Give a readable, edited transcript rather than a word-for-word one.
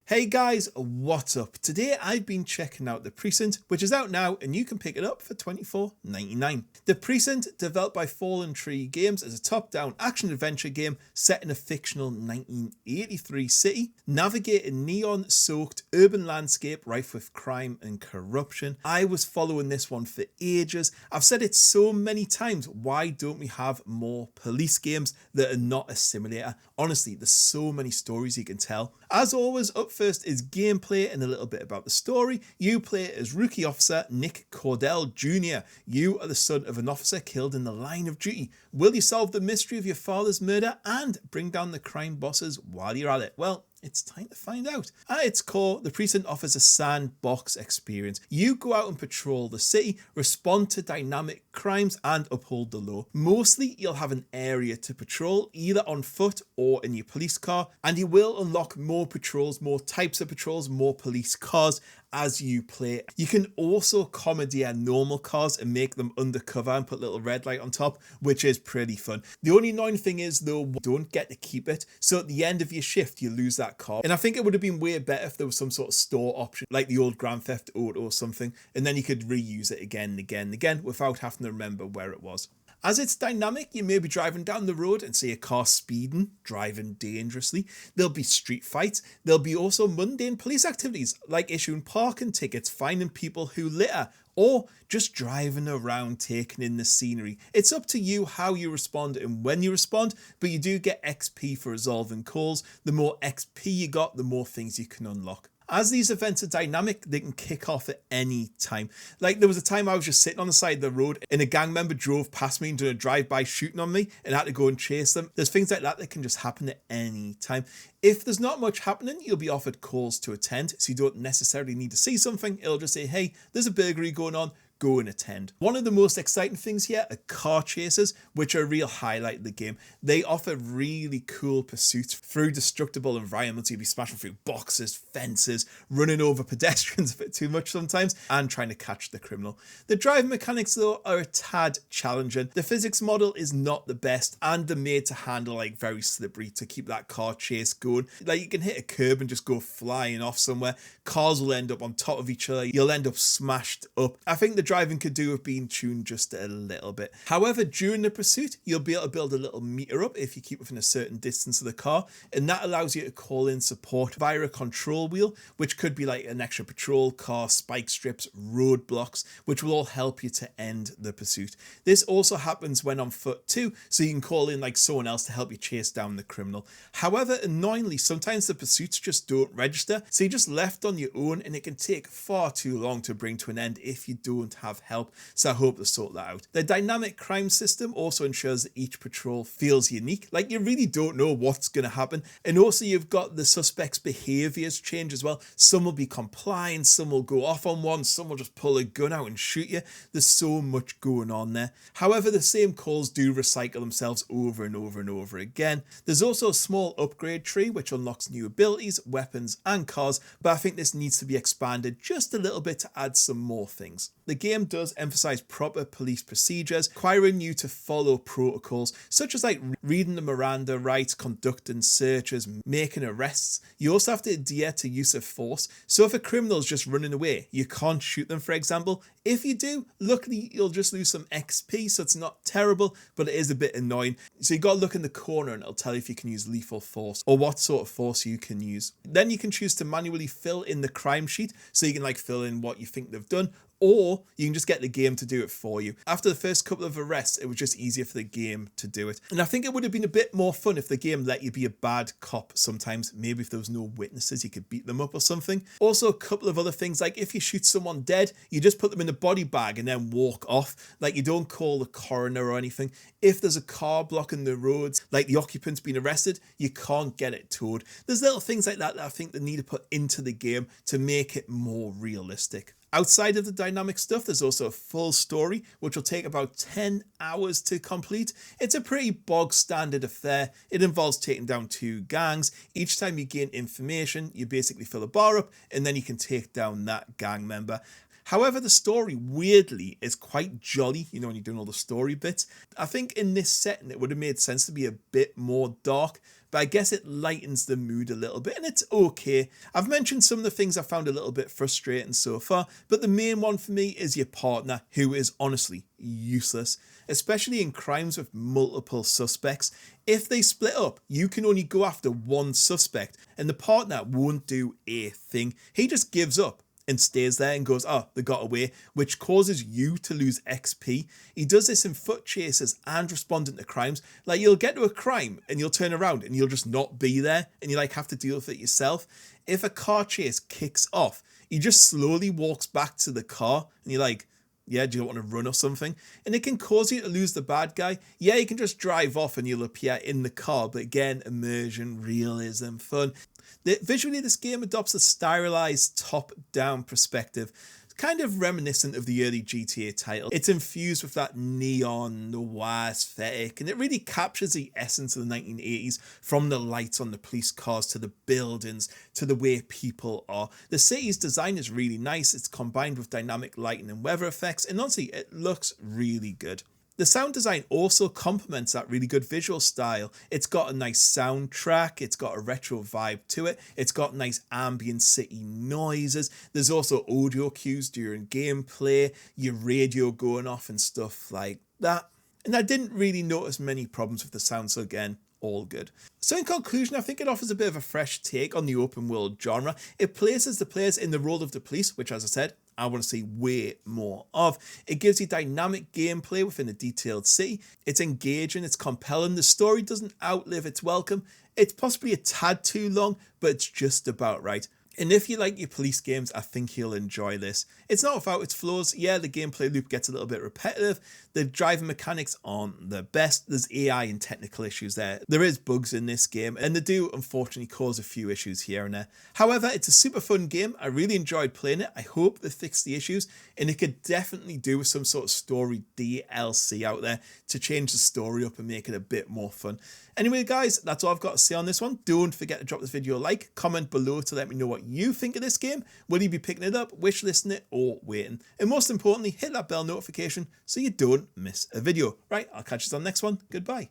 Hey guys, what's up? Today I've been checking out The Precinct, which is out now and you can pick it up for $24.99. The Precinct, developed by Fallen Tree Games, is a top-down action-adventure game set in a fictional 1983 city. Navigate a neon-soaked urban landscape rife with crime and corruption. I was following this one for ages. I've said it so many times, why don't we have more police games that are not a simulator? Honestly, there's so many stories you can tell. As always, up first is gameplay and a little bit about the story. You play as Rookie Officer Nick Cordell Jr. You are the son of an officer killed in the line of duty. Will you solve the mystery of your father's murder and bring down the crime bosses while you're at it? Well, it's time to find out. At its core, the Precinct offers a sandbox experience. You go out and patrol the city, respond to dynamic crimes and uphold the law. Mostly, you'll have an area to patrol, either on foot or in your police car, and you will unlock more patrols, more types of patrols, more police cars as you play. You can also commandeer normal cars and make them undercover and put a little red light on top, which is pretty fun. The only annoying thing is though, you don't get to keep it. So at the end of your shift, you lose that car. And I think it would have been way better if there was some sort of store option, like the old Grand Theft Auto or something, and then you could reuse it again and again and again without having to remember where it was. As it's dynamic, you may be driving down the road and see a car speeding, driving dangerously. There'll be street fights. There'll be also mundane police activities like issuing parking tickets, finding people who litter, or just driving around taking in the scenery. It's up to you how you respond and when you respond, but you do get XP for resolving calls. The more XP you got, the more things you can unlock. As these events are dynamic, they can kick off at any time. Like there was a time I was just sitting on the side of the road and a gang member drove past me and did a drive-by shooting on me and I had to go and chase them. There's things like that can just happen at any time. If there's not much happening, you'll be offered calls to attend, so you don't necessarily need to see something. It'll just say, hey, there's a burglary going on. Go and attend. One of the most exciting things here are car chases, which are a real highlight of the game. They offer really cool pursuits through destructible environments. You'll be smashing through boxes, fences, running over pedestrians a bit too much sometimes, and trying to catch the criminal. The driving mechanics though are a tad challenging. The physics model is not the best, and they're made to handle like very slippery to keep that car chase going. Like you can hit a curb and just go flying off somewhere. Cars will end up on top of each other. You'll end up smashed up. I think the driving could do with being tuned just a little bit. However, during the pursuit, you'll be able to build a little meter up if you keep within a certain distance of the car, and that allows you to call in support via a control wheel, which could be like an extra patrol car, spike strips, roadblocks, which will all help you to end the pursuit. This also happens when on foot too, so you can call in like someone else to help you chase down the criminal. However, annoyingly, sometimes the pursuits just don't register, so you're just left on your own and it can take far too long to bring to an end if you don't have help, so I hope to sort that out. The dynamic crime system also ensures that each patrol feels unique, like you really don't know what's going to happen, and also you've got the suspects' behaviours change as well. Some will be compliant, some will go off on one, some will just pull a gun out and shoot you. There's so much going on there. However, the same calls do recycle themselves over and over and over again. There's also a small upgrade tree which unlocks new abilities, weapons and cars, but I think this needs to be expanded just a little bit to add some more things. The game does emphasize proper police procedures, requiring you to follow protocols such as like reading the Miranda rights, conducting searches, making arrests. You also have to adhere to use of force. So if a criminal's just running away, you can't shoot them, for example. If you do, luckily you'll just lose some XP, so it's not terrible, but it is a bit annoying. So you got to look in the corner and it'll tell you if you can use lethal force or what sort of force you can use. Then you can choose to manually fill in the crime sheet, so you can like fill in what you think they've done, or you can just get the game to do it for you. After the first couple of arrests, it was just easier for the game to do it. And I think it would have been a bit more fun if the game let you be a bad cop sometimes. Maybe if there was no witnesses, you could beat them up or something. Also, a couple of other things, like if you shoot someone dead, you just put them in a body bag and then walk off. Like you don't call the coroner or anything. If there's a car blocking the roads, like the occupant's been arrested, you can't get it towed. There's little things like that I think they need to put into the game to make it more realistic. Outside of the dynamic stuff, there's also a full story, which will take about 10 hours to complete. It's a pretty bog standard affair. It involves taking down 2 gangs. Each time you gain information, you basically fill a bar up, and then you can take down that gang member. However, the story, weirdly, is quite jolly, you know, when you're doing all the story bits. I think in this setting, it would have made sense to be a bit more dark, but I guess it lightens the mood a little bit and it's okay. I've mentioned some of the things I found a little bit frustrating so far, but the main one for me is your partner, who is honestly useless, especially in crimes with multiple suspects. If they split up, you can only go after one suspect and the partner won't do a thing. He just gives up and stays there and goes, oh, they got away, which causes you to lose XP. He does this in foot chases and responding to crimes. Like, you'll get to a crime and you'll turn around and you'll just not be there and you like have to deal with it yourself. If a car chase kicks off, he just slowly walks back to the car and you're like, yeah, do you want to run or something? And it can cause you to lose the bad guy. Yeah, you can just drive off and you'll appear in the car, but again, immersion, realism, fun. Visually, this game adopts a stylized top-down perspective, kind of reminiscent of the early GTA title. It's infused with that neon-noir aesthetic, and it really captures the essence of the 1980s, from the lights on the police cars to the buildings to the way people are. The city's design is really nice. It's combined with dynamic lighting and weather effects, and honestly, it looks really good. The sound design also complements that really good visual style. It's got a nice soundtrack, it's got a retro vibe to it, it's got nice ambient city noises. There's also audio cues during gameplay, your radio going off and stuff like that. And I didn't really notice many problems with the sound, so again, all good. So in conclusion, I think it offers a bit of a fresh take on the open world genre. It places the players in the role of the police, which, as I said, I want to see way more of. It gives you dynamic gameplay within a detailed city. It's engaging, it's compelling. The story doesn't outlive its welcome. It's possibly a tad too long, but it's just about right. And if you like your police games, I think you'll enjoy this. It's not without its flaws. Yeah, the gameplay loop gets a little bit repetitive. The driving mechanics aren't the best. There's AI and technical issues there. There is bugs in this game, and they do unfortunately cause a few issues here and there. However, it's a super fun game. I really enjoyed playing it. I hope they fix the issues, and it could definitely do with some sort of story DLC out there to change the story up and make it a bit more fun. Anyway, guys, that's all I've got to say on this one. Don't forget to drop this video a like, comment below to let me know what you think of this game. Will you be picking it up, wishlisting it, or waiting? And most importantly, hit that bell notification so you don't miss a video. Right, I'll catch you on the next one. Goodbye.